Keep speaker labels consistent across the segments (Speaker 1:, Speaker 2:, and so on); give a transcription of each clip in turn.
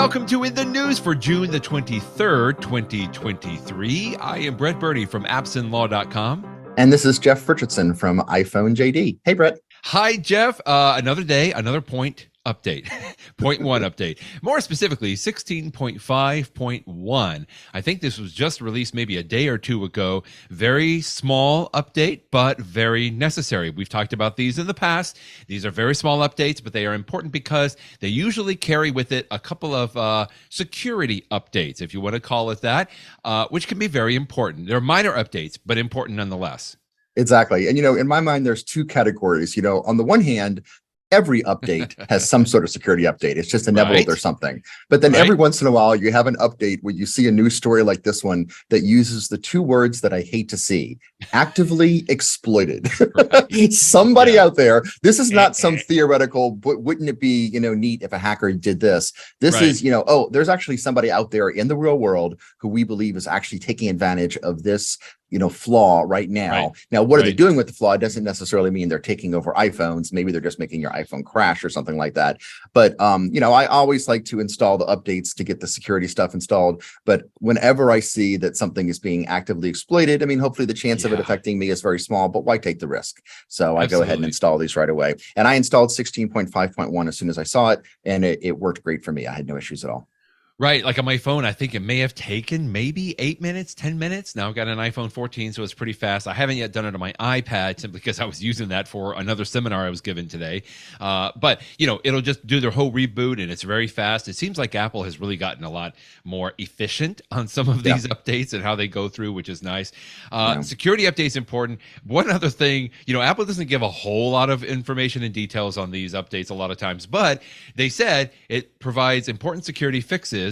Speaker 1: welcome to In the News for June the 23rd, 2023. I am Brett Birdie from appsandlaw.com.
Speaker 2: And this is Jeff Richardson from iPhone JD. Hey, Brett.
Speaker 1: Hi, Jeff. Another day, another point update. Point one update. More specifically, 16.5.1. I think this was just released maybe a day or two ago. Very small update, but very necessary. We've talked about these in the past. These are very small updates, but they are important because they usually carry with it a couple of security updates, if you want to call it that, which can be very important. They're minor updates, but important nonetheless.
Speaker 2: Exactly. And, in my mind, there's two categories. On the one hand, every update has some sort of security update. It's just inevitable there's something. But then every once in a while, you have an update where you see a news story like this one that uses the two words that I hate to see: actively exploited. Somebody out there, this is not some theoretical, but wouldn't it be, neat if a hacker did this? This is, there's actually somebody out there in the real world who we believe is actually taking advantage of this flaw right now. Now, what are they doing with the flaw? It doesn't necessarily mean they're taking over iPhones. Maybe they're just making your iPhone crash or something like that. But, I always like to install the updates to get the security stuff installed. But whenever I see that something is being actively exploited, hopefully the chance of it affecting me is very small, but why take the risk? So I go ahead and install these right away. And I installed 16.5.1 as soon as I saw it, and it worked great for me. I had no issues at all.
Speaker 1: Right. Like on my phone, I think it may have taken maybe 8 minutes, 10 minutes. Now I've got an iPhone 14, so it's pretty fast. I haven't yet done it on my iPad simply because I was using that for another seminar I was given today. But, it'll just do their whole reboot and it's very fast. It seems like Apple has really gotten a lot more efficient on some of these updates and how they go through, which is nice. Security updates important. One other thing, Apple doesn't give a whole lot of information and details on these updates a lot of times, but they said it provides important security fixes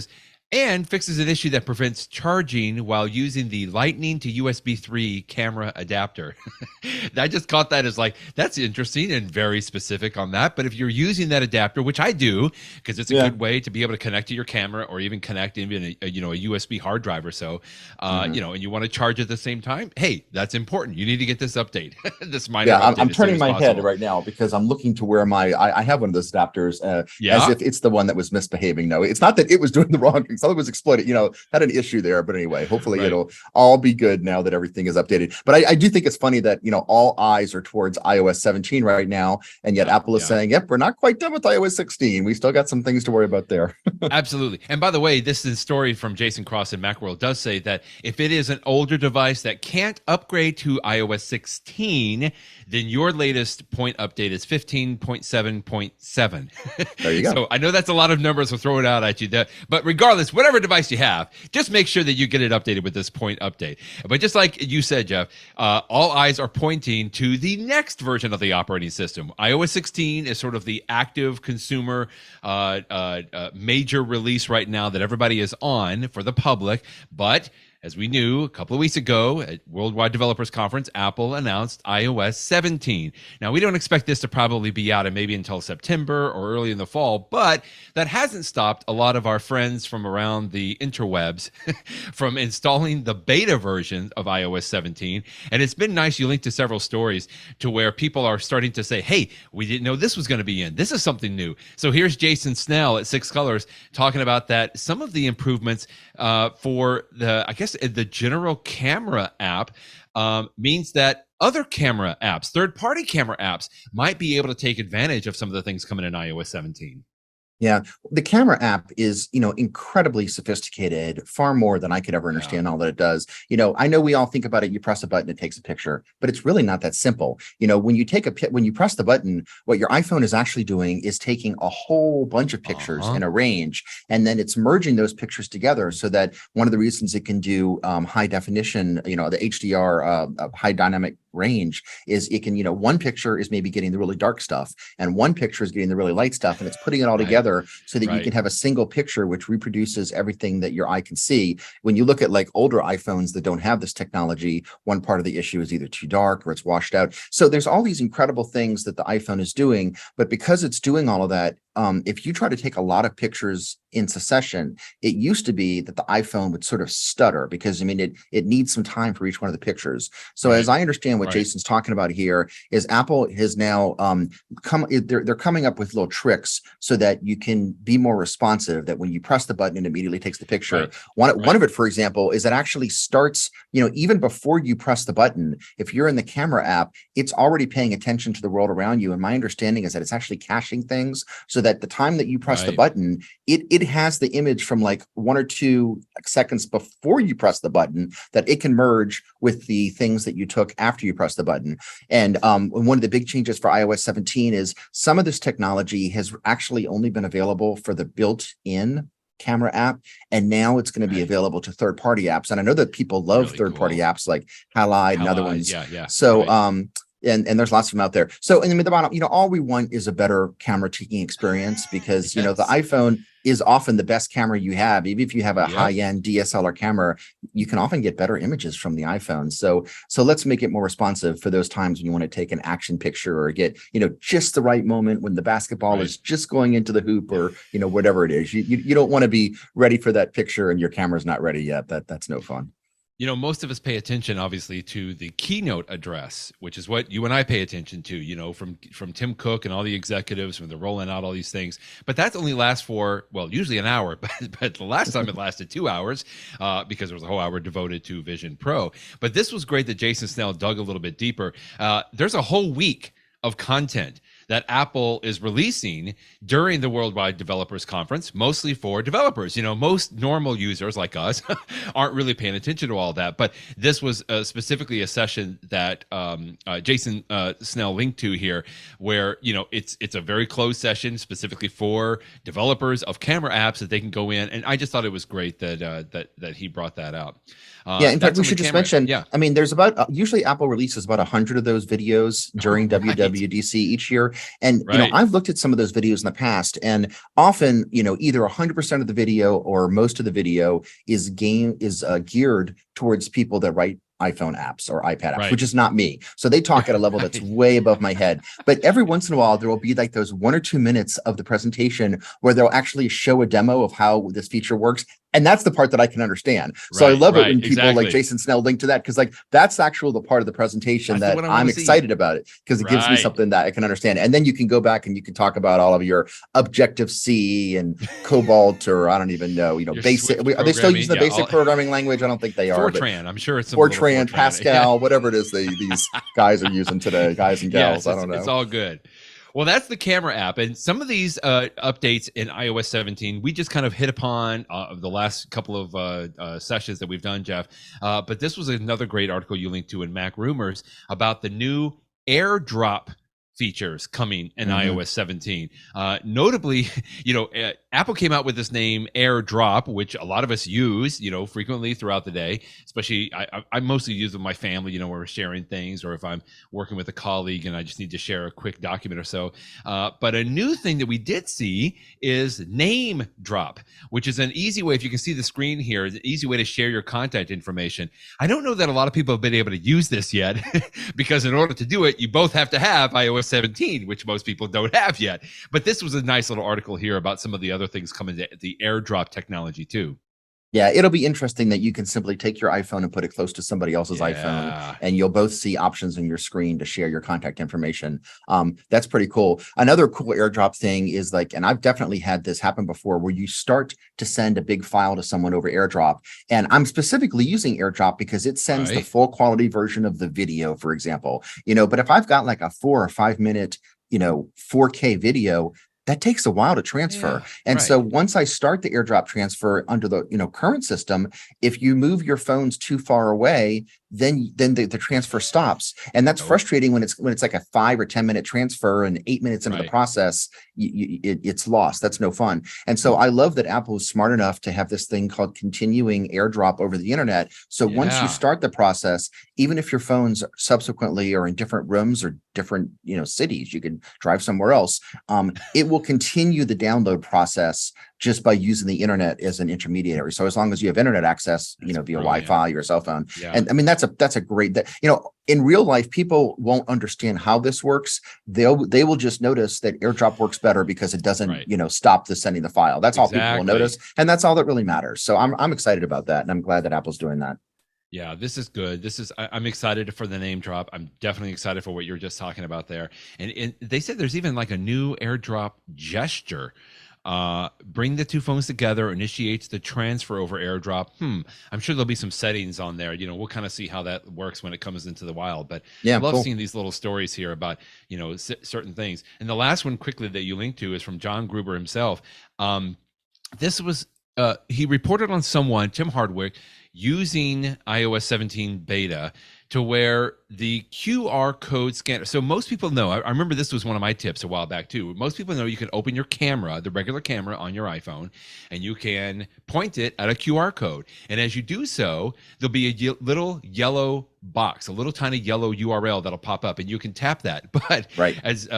Speaker 1: and fixes an issue that prevents charging while using the Lightning to USB 3 camera adapter. I just caught that as that's interesting and very specific on that. But if you're using that adapter, which I do, because it's a good way to be able to connect to your camera or even connect even a USB hard drive or so, and you want to charge at the same time, hey, that's important. You need to get this update. This minor update
Speaker 2: I'm turning my head right now because I'm looking to where I have one of those adapters as if it's the one that was misbehaving. No, it's not that it was doing the wrong thing. Something was exploited, had an issue there. But anyway, hopefully it'll all be good now that everything is updated. But I do think it's funny that, all eyes are towards iOS 17 right now. And yet Apple is saying, yep, we're not quite done with iOS 16. We still got some things to worry about there.
Speaker 1: Absolutely. And by the way, this is a story from Jason Cross in Macworld does say that if it is an older device that can't upgrade to iOS 16, then your latest point update is 15.7.7.
Speaker 2: There you go.
Speaker 1: So I know that's a lot of numbers we'll throw it out at you. But regardless, whatever device you have, just make sure that you get it updated with this point update. But just like you said, Jeff, all eyes are pointing to the next version of the operating system. iOS 16 is sort of the active consumer major release right now that everybody is on for the public. But as we knew a couple of weeks ago at Worldwide Developers Conference, Apple announced iOS 17. Now, we don't expect this to probably be out maybe until September or early in the fall, but that hasn't stopped a lot of our friends from around the interwebs from installing the beta version of iOS 17. And it's been nice. You linked to several stories to where people are starting to say, hey, we didn't know this was going to be in. This is something new. So here's Jason Snell at Six Colors talking about that. Some of the improvements for the general camera app means that other camera apps, third-party camera apps, might be able to take advantage of some of the things coming in iOS 17.
Speaker 2: Yeah, the camera app is, incredibly sophisticated, far more than I could ever understand all that it does. I know we all think about it. You press a button, it takes a picture, but it's really not that simple. When you press the button, what your iPhone is actually doing is taking a whole bunch of pictures in a range, and then it's merging those pictures together so that one of the reasons it can do high definition, the HDR, high dynamic range is it can, one picture is maybe getting the really dark stuff and one picture is getting the really light stuff, and it's putting it all together so that you can have a single picture which reproduces everything that your eye can see. When you look at older iPhones that don't have this technology, one part of the issue is either too dark or it's washed out. So there's all these incredible things that the iPhone is doing, but because it's doing all of that, if you try to take a lot of pictures in succession, it used to be that the iPhone would sort of stutter because, I mean, it needs some time for each one of the pictures. So as I understand what Jason's talking about here is Apple has now they're coming up with little tricks so that you can be more responsive, that when you press the button, it immediately takes the picture. One of it, for example, is it actually starts, even before you press the button, if you're in the camera app, it's already paying attention to the world around you. And my understanding is that it's actually caching things so that the time that you press the button, it has the image from like 1 or 2 seconds before you press the button, that it can merge with the things that you took after you press the button. And one of the big changes for iOS 17 is some of this technology has actually only been available for the built-in camera app, and now it's going to be available to third-party apps. And I know that people love third-party apps like Halide and other ones. So and there's lots of them out there. So in the bottom, all we want is a better camera taking experience, because the iPhone is often the best camera you have. Even if you have a high-end DSLR camera, you can often get better images from the iPhone. So let's make it more responsive for those times when you want to take an action picture or get, just the right moment when the basketball is just going into the hoop, or, whatever it is. You don't want to be ready for that picture and your camera's not ready yet. That's no fun.
Speaker 1: Most of us pay attention, obviously, to the keynote address, which is what you and I pay attention to, from Tim Cook and all the executives when they're rolling out all these things. But that only lasts for, usually an hour. But the last time it lasted 2 hours because there was a whole hour devoted to Vision Pro. But this was great that Jason Snell dug a little bit deeper. There's a whole week of content that Apple is releasing during the Worldwide Developers Conference, mostly for developers. Most normal users like us aren't really paying attention to all that. But this was specifically a session that Jason Snell linked to here, where it's a very closed session specifically for developers of camera apps that they can go in. And I just thought it was great that he brought that out.
Speaker 2: In fact, we should just mention, I mean, there's usually Apple releases about 100 of those videos during WWDC each year. And, I've looked at some of those videos in the past, and often, either 100% of the video or most of the video is geared towards people that write iPhone apps or iPad apps, which is not me. So they talk at a level that's way above my head. But every once in a while, there will be like those 1 or 2 minutes of the presentation where they'll actually show a demo of how this feature works. And that's the part that I can understand. So I love it when people like Jason Snell link to that, because that's actually the part of the presentation that I'm excited about it, because it gives me something that I can understand. And then you can go back and you can talk about all of your Objective-C and Cobalt, or I don't even know, basic. Are they still using the basic programming language? I don't think they are.
Speaker 1: Fortran, I'm sure it's
Speaker 2: Fortran, Pascal, whatever it is these guys are using today, guys and gals. I don't know.
Speaker 1: It's all good. Well, that's the camera app. And some of these updates in iOS 17, we just kind of hit upon the last couple of sessions that we've done, Jeff. But this was another great article you linked to in MacRumors about the new AirDrop features coming in iOS 17. Notably, Apple came out with this name AirDrop, which a lot of us use, frequently throughout the day. Especially, I mostly use with my family, when we're sharing things, or if I'm working with a colleague and I just need to share a quick document or so. But a new thing that we did see is name drop, which is an easy way, if you can see the screen here, is an easy way to share your contact information. I don't know that a lot of people have been able to use this yet, because in order to do it, you both have to have iOS 17, which most people don't have yet. But this was a nice little article here about some of the other things coming to the AirDrop technology too.
Speaker 2: Yeah, it'll be interesting that you can simply take your iPhone and put it close to somebody else's iPhone, and you'll both see options on your screen to share your contact information. That's pretty cool. Another cool AirDrop thing is and I've definitely had this happen before, where you start to send a big file to someone over AirDrop. And I'm specifically using AirDrop because it sends the full quality version of the video, for example. But if I've got like a 4 or 5 minute, 4K video, that takes a while to transfer. And so once I start the AirDrop transfer under the current system, if you move your phones too far away, then the transfer stops. And that's frustrating when it's like a 5 or 10 minute transfer and 8 minutes into the process, it's lost. That's no fun. And so I love that Apple is smart enough to have this thing called continuing AirDrop over the internet. So once you start the process, even if your phones subsequently are in different rooms or different cities, you can drive somewhere else, it will continue the download process just by using the internet as an intermediary. So as long as you have internet access, via Wi-Fi or cell phone. And I mean, that's a great, that, in real life, people won't understand how this works. They will just notice that AirDrop works better because it doesn't, stop the sending the file. That's all people will notice. And that's all that really matters. So I'm excited about that. And I'm glad that Apple's doing that.
Speaker 1: Yeah, this is good. I'm excited for the name drop. I'm definitely excited for what you're just talking about there. And they said there's even like a new AirDrop gesture. Bring the two phones together, initiates the transfer over AirDrop. I'm sure there'll be some settings on there. We'll kind of see how that works when it comes into the wild. But I love seeing these little stories here about, certain things. And the last one quickly that you linked to is from John Gruber himself. This was, he reported on someone, Tim Hardwick, using iOS 17 beta to where the QR code scanner. So most people know, I remember this was one of my tips a while back too. Most people know you can open your camera, the regular camera on your iPhone, and you can point it at a QR code. And as you do so, there'll be a little yellow box, a little tiny yellow URL that'll pop up, and you can tap that. But as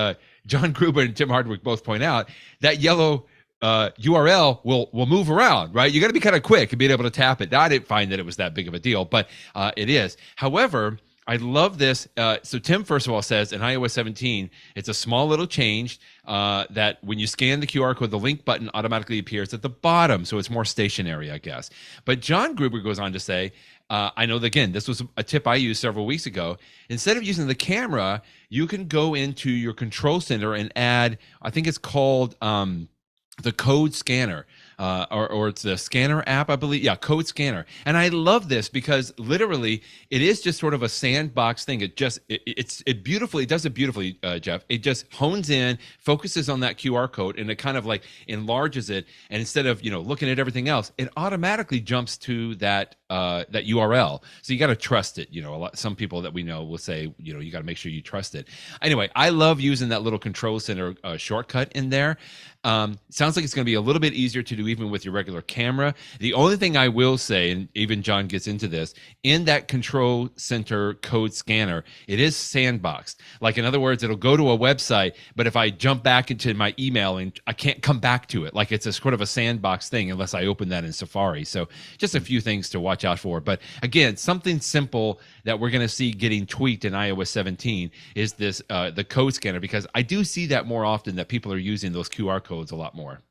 Speaker 1: John Gruber and Tim Hardwick both point out, that yellow URL will move around, right? You got to be kind of quick and being able to tap it. Now, I didn't find that it was that big of a deal, but it is. However, I love this. So Tim, first of all, says in iOS 17, it's a small little change that when you scan the QR code, the link button automatically appears at the bottom. So it's more stationary, I guess. But John Gruber goes on to say, I know that, again, this was a tip I used several weeks ago. Instead of using the camera, you can go into your control center and add, I think it's called the code scanner, or it's the scanner app, I believe. Yeah, code scanner. And I love this because literally it is just sort of a sandbox thing. It does it beautifully, Jeff. It just hones in, focuses on that QR code, and it kind of like enlarges it. And instead of, looking at everything else, it automatically jumps to that URL. So you got to trust it. Some people that we know will say, you got to make sure you trust it. Anyway, I love using that little control center shortcut in there. Sounds like it's going to be a little bit easier to do even with your regular camera. The only thing I will say, and even John gets into this, in that control center code scanner, it is sandboxed. Like, in other words, it'll go to a website, but if I jump back into my email, and I can't come back to it. Like, it's a sort of a sandbox thing unless I open that in Safari. So just a few things to watch out for. But again, something simple that we're going to see getting tweaked in iOS 17 is this the code scanner, because I do see that more often, that people are using those QR codes a lot more.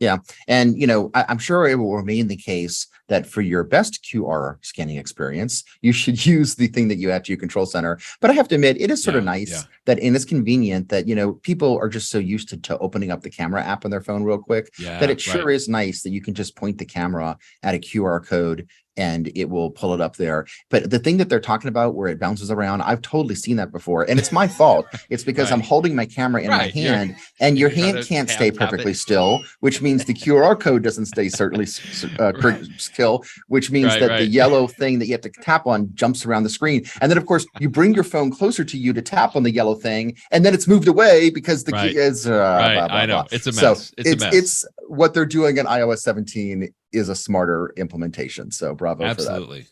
Speaker 2: Yeah. And, I'm sure it will remain the case that for your best QR scanning experience, you should use the thing that you add to your control center. But I have to admit, it is sort of nice that, and it's convenient that, people are just so used to opening up the camera app on their phone real quick, that it sure is nice that you can just point the camera at a QR code and it will pull it up there. But the thing that they're talking about where it bounces around, I've totally seen that before. And it's my fault. It's because I'm holding my camera in my hand, and your hand can't stay perfectly still, which means the QR code doesn't stay certainly still, which means that the yellow thing that you have to tap on jumps around the screen. And then, of course, you bring your phone closer to you to tap on the yellow thing, and then it's moved away because the key is blah, blah,
Speaker 1: I know.
Speaker 2: blah.
Speaker 1: It's a mess.
Speaker 2: So
Speaker 1: it's a mess.
Speaker 2: It's what they're doing in iOS 17 is a smarter implementation. So bravo for that.
Speaker 1: Absolutely.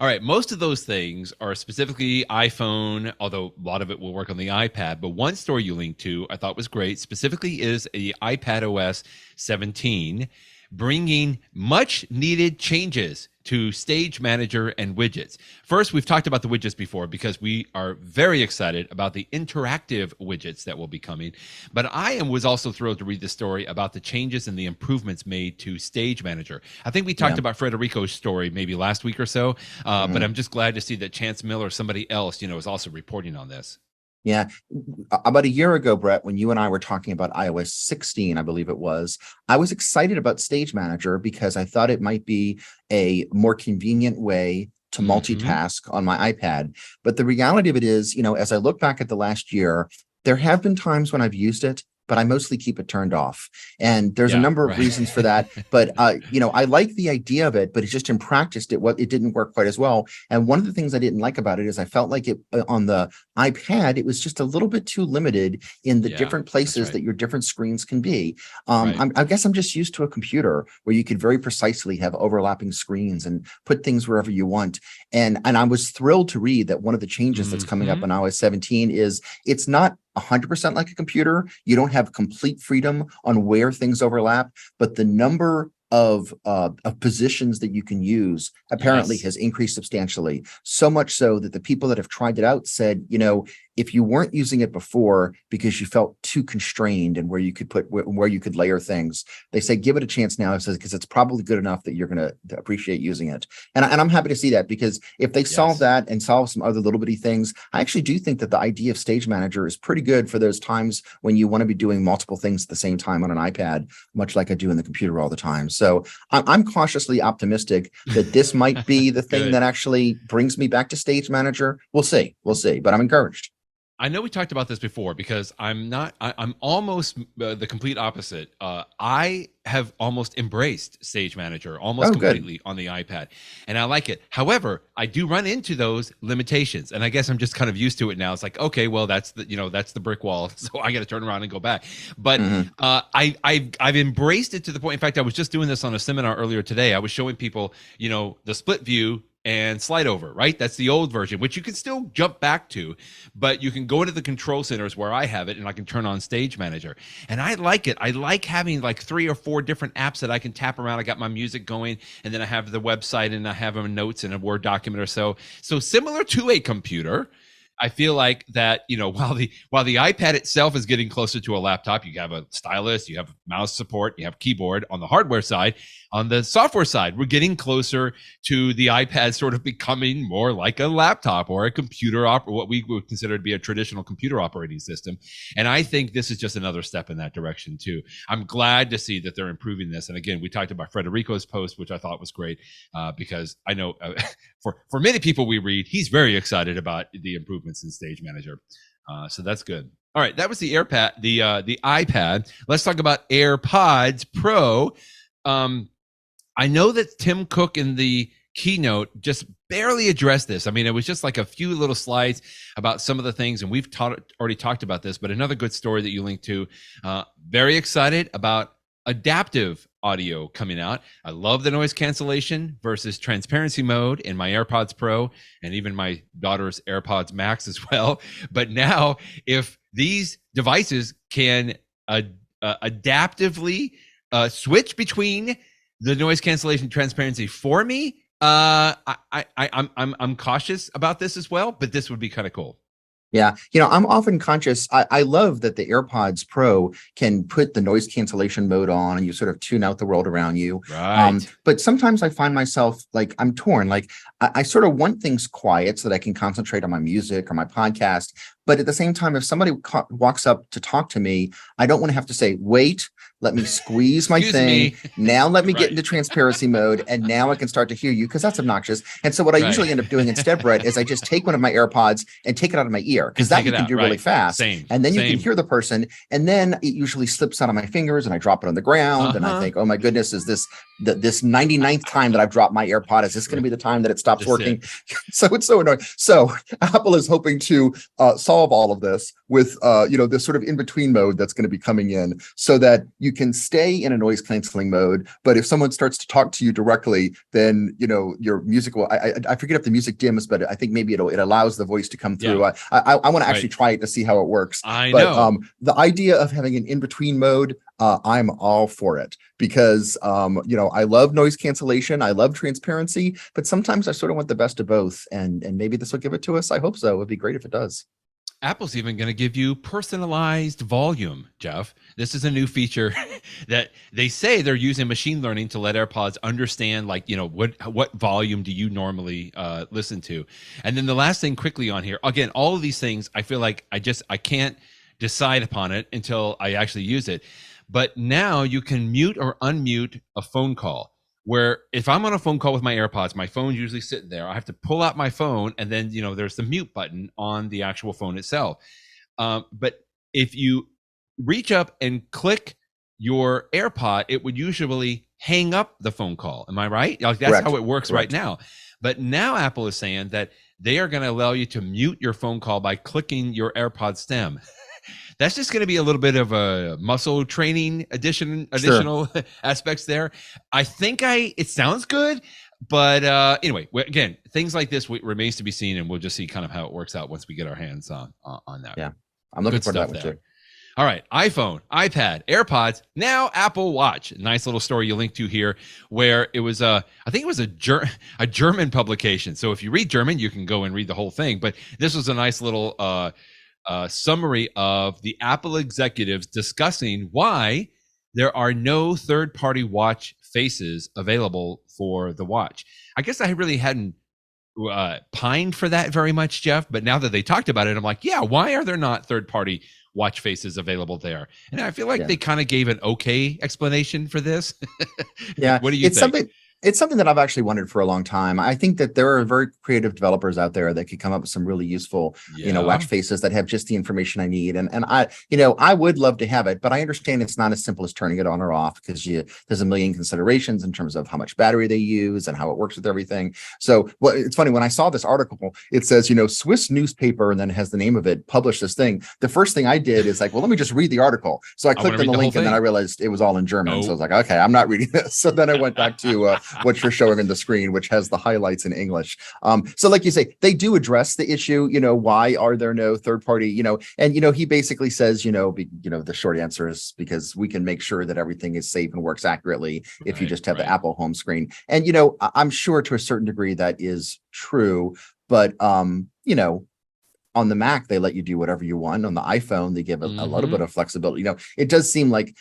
Speaker 1: All right. Most of those things are specifically iPhone, although a lot of it will work on the iPad. But one story you linked to I thought was great, specifically is a iPadOS 17 bringing much needed changes to Stage Manager and widgets. First, we've talked about the widgets before because we are very excited about the interactive widgets that will be coming. But I was also thrilled to read the story about the changes and the improvements made to Stage Manager. I think we talked about Frederico's story maybe last week or so, but I'm just glad to see that Chance Miller or somebody else, is also reporting on this.
Speaker 2: Yeah. About a year ago, Brett, when you and I were talking about iOS 16, I believe it was, I was excited about Stage Manager because I thought it might be a more convenient way to multitask on my iPad. But the reality of it is, as I look back at the last year, there have been times when I've used it, but I mostly keep it turned off. And there's a number of reasons for that. But, I like the idea of it, but it's just in practice, it didn't work quite as well. And one of the things I didn't like about it is I felt like it on the iPad, it was just a little bit too limited in the different places that your different screens can be. I guess I'm just used to a computer where you could very precisely have overlapping screens and put things wherever you want. And I was thrilled to read that one of the changes that's coming up in iOS 17 is it's not 100% like a computer. You don't have complete freedom on where things overlap, but the number of positions that you can use apparently has increased substantially. So much so that the people that have tried it out said, if you weren't using it before because you felt too constrained and where you could layer things, they say give it a chance now, because it's probably good enough that you're going to appreciate using it. And I'm happy to see that, because if they solve that and solve some other little bitty things, I actually do think that the idea of Stage Manager is pretty good for those times when you want to be doing multiple things at the same time on an iPad, much like I do in the computer all the time. So I'm cautiously optimistic that this might be the thing that actually brings me back to Stage Manager. We'll see, but I'm encouraged.
Speaker 1: I know we talked about this before, because I'm almost the complete opposite. I have almost embraced Stage Manager completely on the iPad, and I like it. However, I do run into those limitations, and I guess I'm just kind of used to it now. It's like, okay, well, that's the brick wall, so I got to turn around and go back. But I've embraced it to the point. In fact, I was just doing this on a seminar earlier today. I was showing people, the split view and slide over, right? That's the old version, which you can still jump back to, but you can go into the control centers where I have it, and I can turn on Stage Manager. And I like it. I like having like 3 or 4 different apps that I can tap around. I got my music going, and then I have the website, and I have notes in a Word document or so. So similar to a computer, I feel like that, while the iPad itself is getting closer to a laptop, you have a stylus, you have mouse support, you have keyboard on the hardware side. On the software side, we're getting closer to the iPad sort of becoming more like a laptop or a computer, what we would consider to be a traditional computer operating system. And I think this is just another step in that direction too. I'm glad to see that they're improving this. And again, we talked about Frederico's post, which I thought was great, because I know for many people we read, he's very excited about the improvements in Stage Manager. So that's good. All right, that was the the iPad. Let's talk about AirPods Pro. I know that Tim Cook in the keynote just barely addressed this. I mean, it was just like a few little slides about some of the things, and we've already talked about this, but another good story that you linked to. Very excited about adaptive audio coming out. I love the noise cancellation versus transparency mode in my AirPods Pro, and even my daughter's AirPods Max as well. But now, if these devices can adaptively switch between the noise cancellation transparency for me, I'm cautious about this as well, but this would be kind of cool.
Speaker 2: Yeah, I'm often conscious. I love that the AirPods Pro can put the noise cancellation mode on and you sort of tune out the world around you.
Speaker 1: Right.
Speaker 2: But sometimes I find myself like I'm torn. Like I sort of want things quiet so that I can concentrate on my music or my podcast. But at the same time, if somebody walks up to talk to me, I don't want to have to say, wait, let me squeeze my thing. Now let me get into transparency mode. And now I can start to hear you, because that's obnoxious. And so what I usually end up doing instead, Brett, is I just take one of my AirPods and take it out of my ear, because that you can do really fast. And then you can hear the person. And then it usually slips out of my fingers and I drop it on the ground. And I think, oh my goodness, is this 99th time that I've dropped my AirPod? Is this going to be the time that it stops working? So it's so annoying. So Apple is hoping to solve all of this with this sort of in-between mode that's going to be coming in, so that you can stay in a noise canceling mode, but if someone starts to talk to you directly, then your music will, I forget if the music dims, but I think maybe it allows the voice to come through. I want to actually try it to see how it works. But the idea of having an in-between mode, I'm all for it, because I love noise cancellation, I love transparency, but sometimes I sort of want the best of both, and maybe this will give it to us. I hope so. It would be great if it does.
Speaker 1: Apple's even going to give you personalized volume, Jeff. This is a new feature that they say they're using machine learning to let AirPods understand, like, what volume do you normally listen to? And then the last thing quickly on here, again, all of these things, I feel like I can't decide upon it until I actually use it. But now you can mute or unmute a phone call, where if I'm on a phone call with my AirPods, my phone's usually sitting there. I have to pull out my phone, and then, there's the mute button on the actual phone itself. But if you reach up and click your AirPod, it would usually hang up the phone call. Am I right? Like, that's how it works right now. But now Apple is saying that they are going to allow you to mute your phone call by clicking your AirPod stem. That's just going to be a little bit of a muscle training additional aspects there. I think it sounds good, but anyway, again, things like this remains to be seen, and we'll just see kind of how it works out once we get our hands on that.
Speaker 2: Yeah, I'm looking forward to that one too.
Speaker 1: All right, iPhone, iPad, AirPods, now Apple Watch. Nice little story you linked to here, where it was I think it was a German publication. So if you read German, you can go and read the whole thing. But this was a nice little summary of the Apple executives discussing why there are no third-party watch faces available for the watch. I guess I really hadn't pined for that very much, Jeff. But now that they talked about it, I'm like, yeah, why are there not third-party watch faces available there? And I feel like they kind of gave an okay explanation for this.
Speaker 2: Yeah.
Speaker 1: What do you think?
Speaker 2: It's something that I've actually wondered for a long time. I think that there are very creative developers out there that could come up with some really useful, watch faces that have just the information I need. And I would love to have it, but I understand it's not as simple as turning it on or off, because there's a million considerations in terms of how much battery they use and how it works with everything. So it's funny, when I saw this article, it says, Swiss newspaper, and then it has the name of it, published this thing. The first thing I did is like, well, let me just read the article. So I clicked on the link, and then I realized it was all in German. So I was like, okay, I'm not reading this. So then I went back to what you're showing on the screen, which has the highlights in English. So like you say, they do address the issue, why are there no third party, and, he basically says, the short answer is because we can make sure that everything is safe and works accurately if you just have the Apple home screen. And, I'm sure to a certain degree that is true, but, on the Mac, they let you do whatever you want. On the iPhone, they give a little bit of flexibility. It does seem like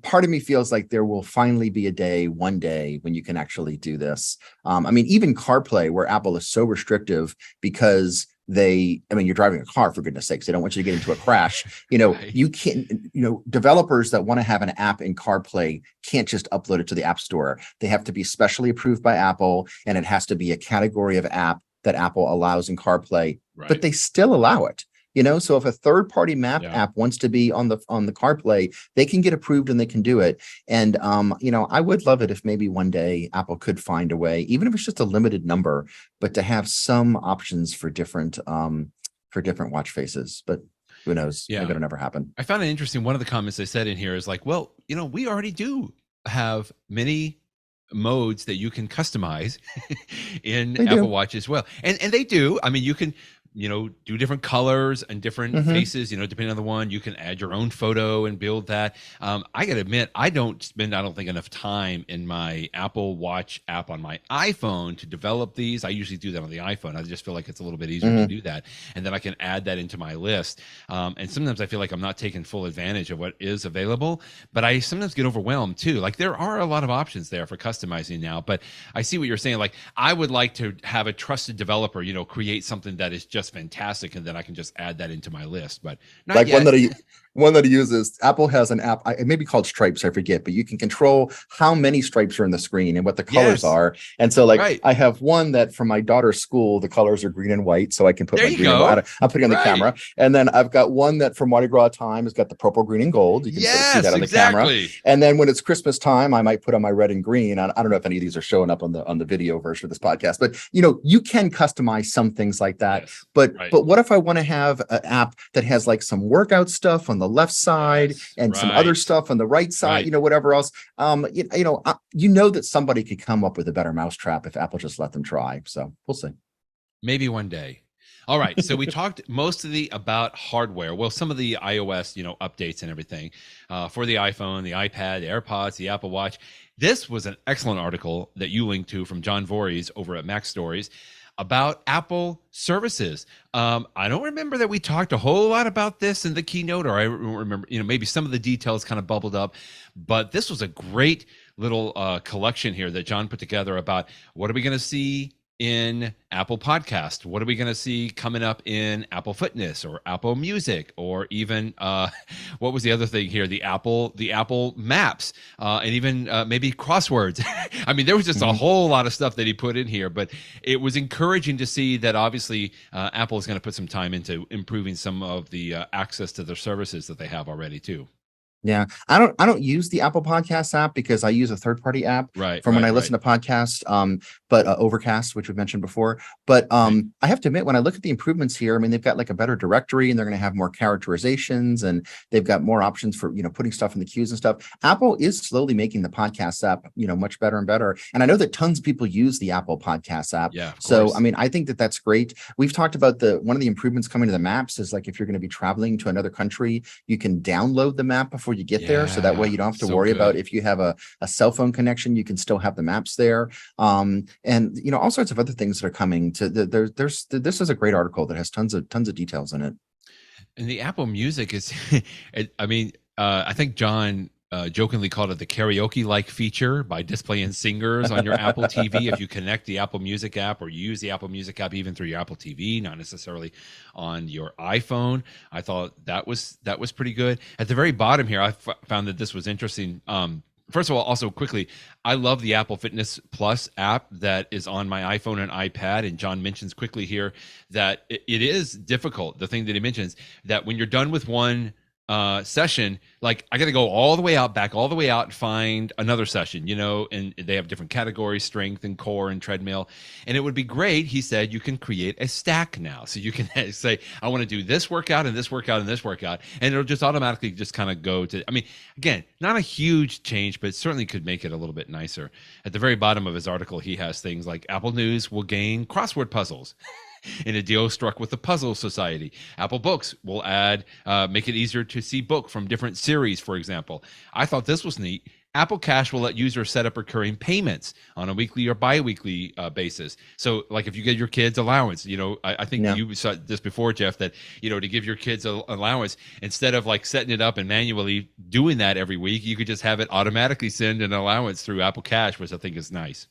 Speaker 2: part of me feels like there will finally be one day when you can actually do this. Even CarPlay, where Apple is so restrictive because you're driving a car, for goodness sakes, they don't want you to get into a crash. You can't, developers that want to have an app in CarPlay can't just upload it to the App Store. They have to be specially approved by Apple, and it has to be a category of app that Apple allows in CarPlay, but they still allow it. So if a third-party map app wants to be on the CarPlay, they can get approved and they can do it. And I would love it if maybe one day Apple could find a way, even if it's just a limited number, but to have some options for different watch faces. But who knows? Maybe it'll never happen.
Speaker 1: I found it interesting. One of the comments they said in here is like, well, we already do have many modes that you can customize in Apple Watch as well. And they do. You can, do different colors and different faces, depending on the one. You can add your own photo and build that. I got to admit, I don't think enough time in my Apple Watch app on my iPhone to develop these. I usually do that on the iPhone. I just feel like it's a little bit easier to do that. And then I can add that into my list. And sometimes I feel like I'm not taking full advantage of what is available, but I sometimes get overwhelmed too. Like, there are a lot of options there for customizing now, but I see what you're saying. Like, I would like to have a trusted developer, create something that is just fantastic, and then I can just add that into my list. But not
Speaker 2: like
Speaker 1: yet.
Speaker 2: one that he uses, Apple has an app, it may be called Stripes, I forget, but you can control how many stripes are in the screen and what the colors are. And so I have one that from my daughter's school, the colors are green and white, so I can put my green and white. I'm putting on the camera. And then I've got one that from Mardi Gras time has got the purple, green, and gold. You can see that on the camera. And then when it's Christmas time, I might put on my red and green. I don't know if any of these are showing up on the video version of this podcast, but you can customize some things like that. But what if I want to have an app that has like some workout stuff on the left side and some other stuff on the right side, whatever else, that somebody could come up with a better mousetrap if Apple just let them try. So we'll see.
Speaker 1: Maybe one day. All right. So we talked mostly about hardware. Well, some of the iOS, updates and everything for the iPhone, the iPad, the AirPods, the Apple Watch. This was an excellent article that you linked to from John Voorhees over at Mac Stories about Apple services. I don't remember that we talked a whole lot about this in the keynote, or I remember, maybe some of the details kind of bubbled up, but this was a great little collection here that John put together about what are we going to see in Apple Podcast? What are we going to see coming up in Apple Fitness or Apple Music, or even what was the other thing here? The Apple Maps, and even maybe Crosswords. There was just a whole lot of stuff that he put in here, but it was encouraging to see that obviously Apple is going to put some time into improving some of the access to their services that they have already too.
Speaker 2: Yeah, I don't use the Apple Podcasts app because I use a third-party app
Speaker 1: Right,
Speaker 2: from when
Speaker 1: right,
Speaker 2: I
Speaker 1: right.
Speaker 2: listen to podcasts. But Overcast, which we've mentioned before. But
Speaker 1: Right.
Speaker 2: I have to admit, when I look at the improvements here, I mean, they've got like a better directory, and they're going to have more characterizations, and they've got more options for putting stuff in the queues and stuff. Apple is slowly making the podcast app much better and better. And I know that tons of people use the Apple Podcast app.
Speaker 1: Yeah, of
Speaker 2: So I
Speaker 1: course.
Speaker 2: mean, I think that that's great. We've talked about one of the improvements coming to the maps is like if you're going to be traveling to another country, you can download the map before you get there. So that way
Speaker 1: Yeah,
Speaker 2: you don't have to
Speaker 1: so
Speaker 2: worry about
Speaker 1: good.
Speaker 2: if you have a cell phone connection, you can still have the maps there. And all sorts of other things that are coming to this is a great article that has tons of details in it.
Speaker 1: And the Apple Music is, I mean, I think John jokingly called it the karaoke-like feature by displaying singers on your Apple TV if you connect the Apple Music app or you use the Apple Music app even through your Apple TV, not necessarily on your iPhone. I thought that was pretty good. At the very bottom here, I found that this was interesting. First of all, also quickly, I love the Apple Fitness Plus app that is on my iPhone and iPad. And John mentions quickly here that it is difficult. The thing that he mentions that when you're done with one session, like I got to go all the way out, back all the way out and find another session, and they have different categories, strength and core and treadmill. And it would be great, he said, you can create a stack now. So you can say, I want to do this workout and this workout and this workout. And it'll just automatically just kind of go to, I mean, again, not a huge change, but it certainly could make it a little bit nicer. At the very bottom of his article, he has things like Apple News will gain crossword puzzles. In a deal struck with the Puzzle Society. Apple Books will make it easier to see book from different series, for example. I thought this was neat. Apple Cash will let users set up recurring payments on a weekly or bi-weekly basis. So like if you get your kids allowance, I think you saw this before, Jeff, that, to give your kids an allowance, instead of like setting it up and manually doing that every week, you could just have it automatically send an allowance through Apple Cash, which I think is nice.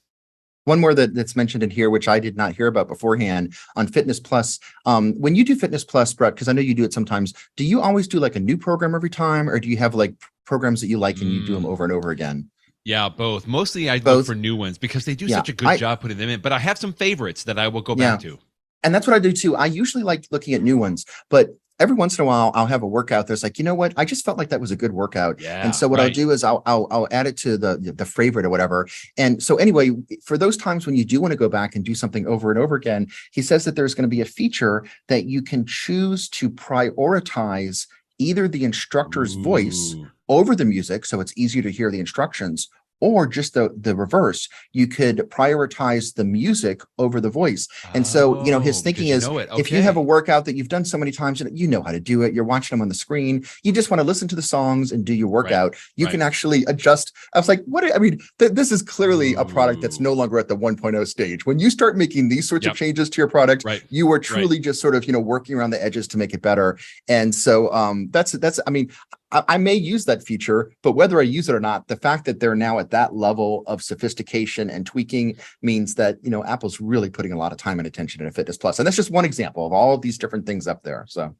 Speaker 2: One more that's mentioned in here, which I did not hear about beforehand, on Fitness Plus. When you do Fitness Plus, Brett, because I know you do it sometimes, do you always do like a new program every time, or do you have like programs that you like and you do them over and over again?
Speaker 1: Yeah, both. Mostly I look
Speaker 2: Both.
Speaker 1: for new ones because they do such a good job putting them in, but I have some favorites that I will go back to.
Speaker 2: And that's what I do too. I usually like looking at new ones, but every once in a while I'll have a workout that's like, you know what? I just felt like that was a good workout.
Speaker 1: Yeah,
Speaker 2: and so what I'll do is I'll add it to the favorite or whatever. And so anyway, for those times when you do want to go back and do something over and over again, he says that there's going to be a feature that you can choose to prioritize either the instructor's voice over the music, so it's easier to hear the instructions, or just the reverse. You could prioritize the music over the voice. And so, his thinking is, if you have a workout that you've done so many times, you know how to do it, you're watching them on the screen, you just want to listen to the songs and do your workout, you can actually adjust. I was like, this is clearly a product that's no longer at the 1.0 stage. When you start making these sorts of changes to your product, you are truly just sort of, working around the edges to make it better. And so I mean, I may use that feature, but whether I use it or not, the fact that they're now at that level of sophistication and tweaking means that, Apple's really putting a lot of time and attention into Fitness Plus. And that's just one example of all of these different things up there. So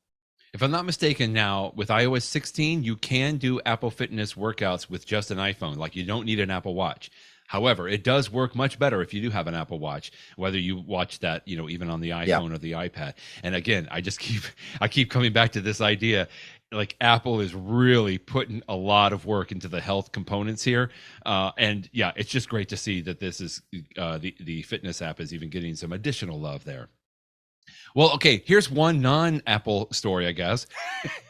Speaker 1: if I'm not mistaken, now with iOS 16, you can do Apple Fitness workouts with just an iPhone. Like you don't need an Apple Watch. However, it does work much better if you do have an Apple Watch, whether you watch that, even on the iPhone or the iPad. And again, I keep coming back to this idea. Like Apple is really putting a lot of work into the health components here. And yeah, it's just great to see that this is the fitness app is even getting some additional love there. Well, okay, here's one non-Apple story, I guess,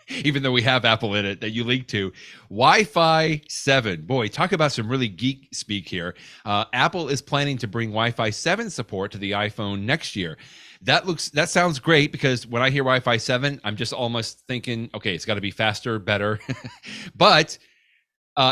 Speaker 1: even though we have Apple in it that you linked to. Wi-Fi 7. Boy, talk about some really geek speak here. Apple is planning to bring Wi-Fi 7 support to the iPhone next year. That sounds great, because when I hear Wi-Fi 7, I'm just almost thinking, okay, it's got to be faster, better. But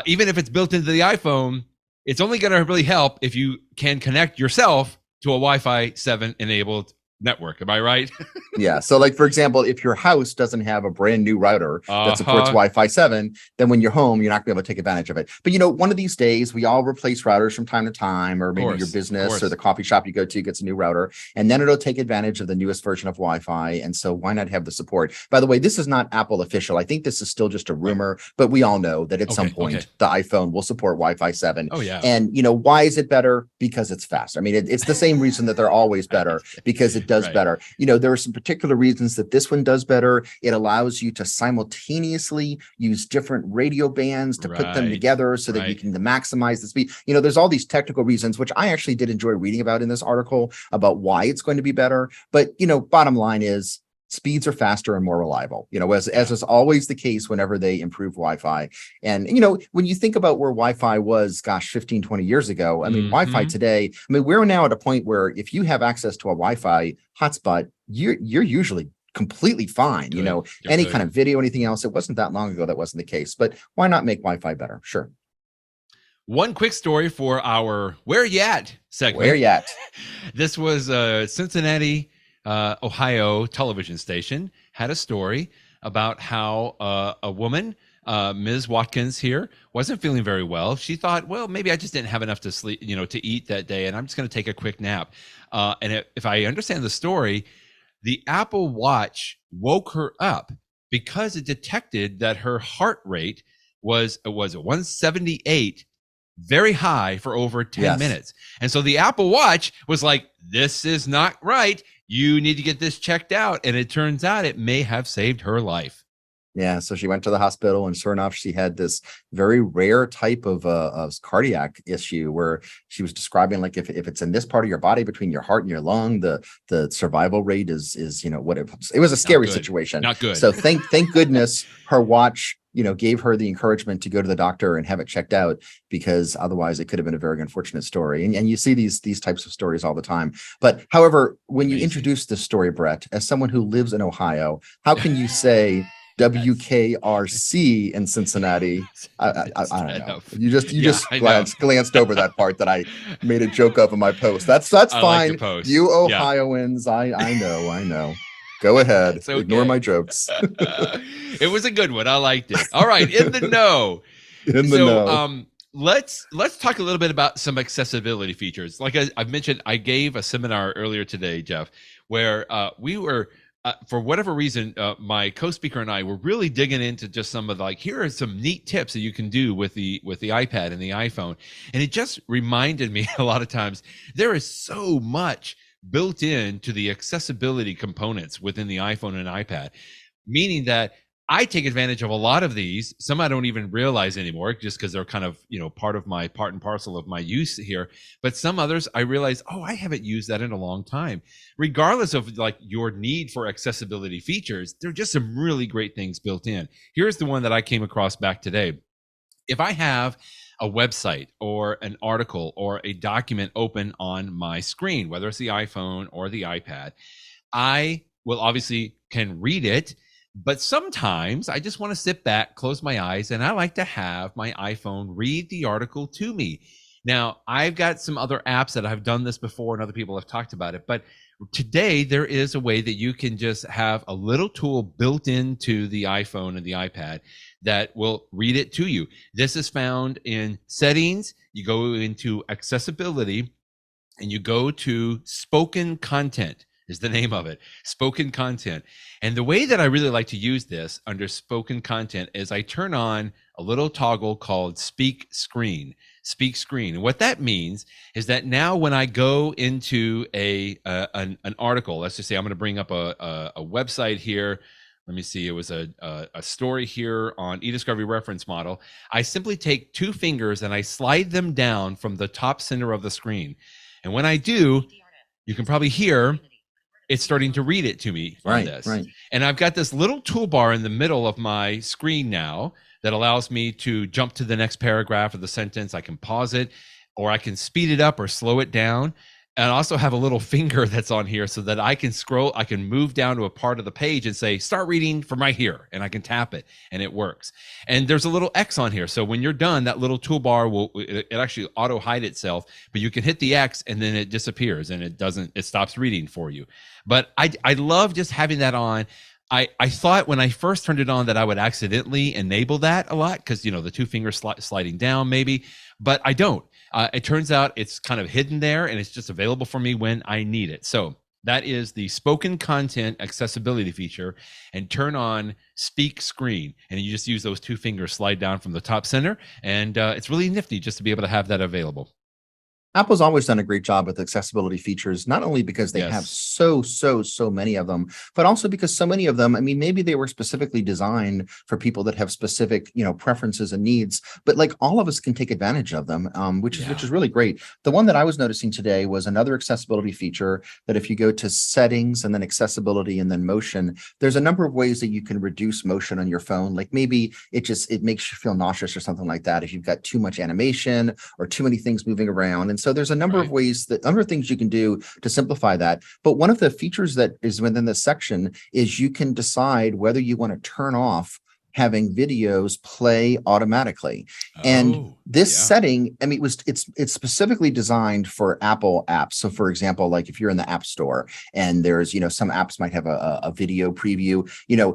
Speaker 1: even if it's built into the iPhone, it's only going to really help if you can connect yourself to a Wi-Fi 7 enabled network. Am I right?
Speaker 2: Yeah. So like, for example, if your house doesn't have a brand new router that supports Wi-Fi 7, then when you're home, you're not going to be able to take advantage of it. But one of these days we all replace routers from time to time, or maybe your business or the coffee shop you go to gets a new router, and then it'll take advantage of the newest version of Wi-Fi. And so why not have the support? By the way, this is not Apple official. I think this is still just a rumor, but we all know that at some point the iPhone will support Wi-Fi 7.
Speaker 1: Oh yeah.
Speaker 2: And why is it better? Because it's faster. I mean, it's the same reason that they're always better, because it it does better. There are some particular reasons that this one does better. It allows you to simultaneously use different radio bands to put them together so that you can maximize the speed. There's all these technical reasons, which I actually did enjoy reading about in this article about why it's going to be better. But, bottom line is, speeds are faster and more reliable, as is always the case whenever they improve Wi-Fi. And, when you think about where Wi-Fi was, 15, 20 years ago, I mean, Wi-Fi today, we're now at a point where if you have access to a Wi-Fi hotspot, you're usually completely fine. Any kind of video, anything else. It wasn't that long ago that wasn't the case, but why not make Wi-Fi better? Sure.
Speaker 1: One quick story for our Where You At segment.
Speaker 2: Where You At?
Speaker 1: This was Cincinnati, Ohio television station had a story about how a woman, Ms. Watkins here, wasn't feeling very well. She thought, well, maybe I just didn't have enough to sleep, to eat that day, and I'm just going to take a quick nap. And if I understand the story, the Apple Watch woke her up because it detected that her heart rate was 178, very high for over 10 minutes. And so the Apple Watch was like, this is not right. You need to get this checked out. And it turns out it may have saved her life.
Speaker 2: Yeah, so she went to the hospital, and sure enough, she had this very rare type of cardiac issue where she was describing, like, if it's in this part of your body between your heart and your lung, the survival rate is what it was a scary situation.
Speaker 1: Not good.
Speaker 2: So thank goodness her watch gave her the encouragement to go to the doctor and have it checked out, because otherwise it could have been a very unfortunate story. And you see these types of stories all the time. But however, when you introduce this story, Brett, as someone who lives in Ohio, how can you say WKRC in Cincinnati? I don't know. You just glanced over that part that I made a joke of in my post. That's fine. Like you Ohioans, I know. Go ahead. Okay. Ignore my jokes.
Speaker 1: It was a good one. I liked it. All right, in the know.
Speaker 2: Know.
Speaker 1: Let's talk a little bit about some accessibility features. Like I've mentioned, I gave a seminar earlier today, Jeff, where we were. For whatever reason, my co-speaker and I were really digging into just some of here are some neat tips that you can do with the iPad and the iPhone. And it just reminded me a lot of times there is so much built into the accessibility components within the iPhone and iPad, meaning that I take advantage of a lot of these. Some I don't even realize anymore just because they're kind of, part and parcel of my use here. But some others I realize, I haven't used that in a long time. Regardless of your need for accessibility features, there are just some really great things built in. Here's the one that I came across back today. If I have a website or an article or a document open on my screen, whether it's the iPhone or the iPad, I will obviously can read it. But sometimes I just want to sit back, close my eyes, and I like to have my iPhone read the article to me. Now, I've got some other apps that I've done this before and other people have talked about it. But today, there is a way that you can just have a little tool built into the iPhone and the iPad that will read it to you. This is found in Settings. You go into Accessibility, and you go to Spoken Content. Is the name of it, Spoken Content. And the way that I really like to use this under Spoken Content is I turn on a little toggle called Speak Screen. And what that means is that now when I go into an article, let's just say I'm going to bring up a website here. Let me see. It was a story here on eDiscovery Reference Model. I simply take two fingers and I slide them down from the top center of the screen. And when I do, you can probably hear it's starting to read it to me on this. Right. And I've got this little toolbar in the middle of my screen now that allows me to jump to the next paragraph of the sentence. I can pause it, or I can speed it up or slow it down. And I also have a little finger that's on here so that I can scroll, I can move down to a part of the page and say, start reading from right here. And I can tap it and it works. And there's a little X on here. So when you're done, that little toolbar it actually auto hide itself, but you can hit the X and then it disappears and it stops reading for you. But I love just having that on. I thought when I first turned it on that I would accidentally enable that a lot because, the two fingers sliding down maybe, but I don't. It turns out it's kind of hidden there and it's just available for me when I need it. So that is the Spoken Content accessibility feature, and turn on Speak Screen. And you just use those two fingers, slide down from the top center. And it's really nifty just to be able to have that available.
Speaker 2: Apple's always done a great job with accessibility features, not only because they have so many of them, but also because so many of them, I mean, maybe they were specifically designed for people that have specific, preferences and needs, but like all of us can take advantage of them, which is really great. The one that I was noticing today was another accessibility feature that if you go to settings and then accessibility and then motion, there's a number of ways that you can reduce motion on your phone. Like maybe it makes you feel nauseous or something like that if you've got too much animation or too many things moving around. And so there's a number of ways number of things you can do to simplify that. But one of the features that is within this section is you can decide whether you want to turn off having videos play automatically. And this setting, I mean, it's specifically designed for Apple apps. So for example, like if you're in the App Store and there's, some apps might have a video preview,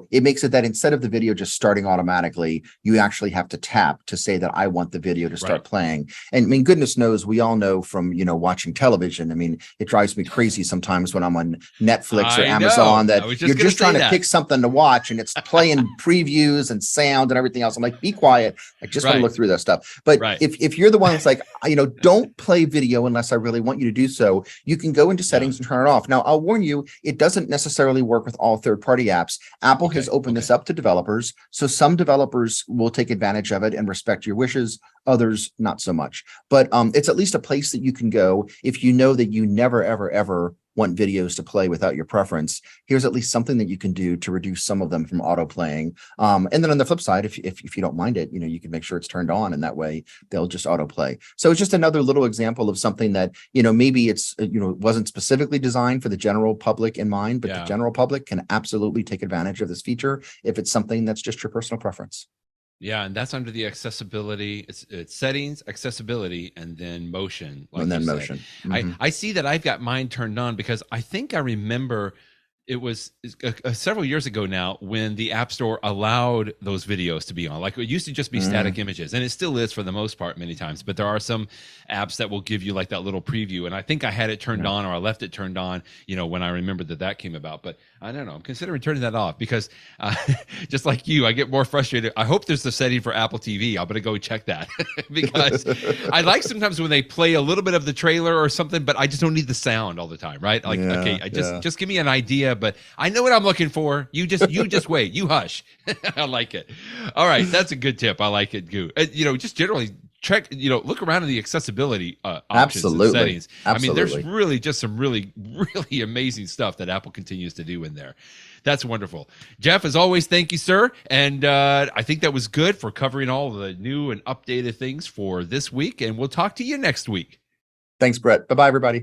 Speaker 2: it makes it that instead of the video just starting automatically, you actually have to tap to say that I want the video to start playing. And I mean, goodness knows, we all know from, watching television. I mean, it drives me crazy sometimes when I'm on Netflix or Amazon that you're just trying to pick something to watch and it's playing previews and sound and everything else. I'm like, be quiet. I just want to look through that stuff. But if you're the one that's like, don't play video unless I really want you to do so, you can go into settings and turn it off. Now, I'll warn you, it doesn't necessarily work with all third-party apps. Apple has opened this up to developers. So some developers will take advantage of it and respect your wishes. Others, not so much. But it's at least a place that you can go if you know that you never, ever want videos to play without your preference. Here's at least something that you can do to reduce some of them from auto playing. And then on the flip side, if you don't mind it, you can make sure it's turned on, and that way they'll just auto play. So it's just another little example of something that, maybe it's, wasn't specifically designed for the general public in mind, but the general public can absolutely take advantage of this feature if it's something that's just your personal preference.
Speaker 1: Yeah, and that's under the accessibility. It's settings, accessibility, and then motion. Like
Speaker 2: and then motion.
Speaker 1: I see that I've got mine turned on because I think I remember it was several years ago now when the App Store allowed those videos to be on. Like it used to just be static images, and it still is for the most part many times, but there are some apps that will give you like that little preview. And I think I had it turned on, or I left it turned on, when I remembered that came about. But I don't know, I'm considering turning that off because just like you, I get more frustrated. I hope there's the setting for Apple TV. I'm going to go check that because I like sometimes when they play a little bit of the trailer or something, but I just don't need the sound all the time, right? Like, just give me an idea, but I know what I'm looking for. You just wait, you hush. I like it. All right. That's a good tip. I like it, Goo. Just generally check, look around in the accessibility options and settings. I mean, there's really just some really, really amazing stuff that Apple continues to do in there. That's wonderful. Jeff, as always, thank you, sir. And I think that was good for covering all the new and updated things for this week. And we'll talk to you next week.
Speaker 2: Thanks, Brett. Bye-bye, everybody.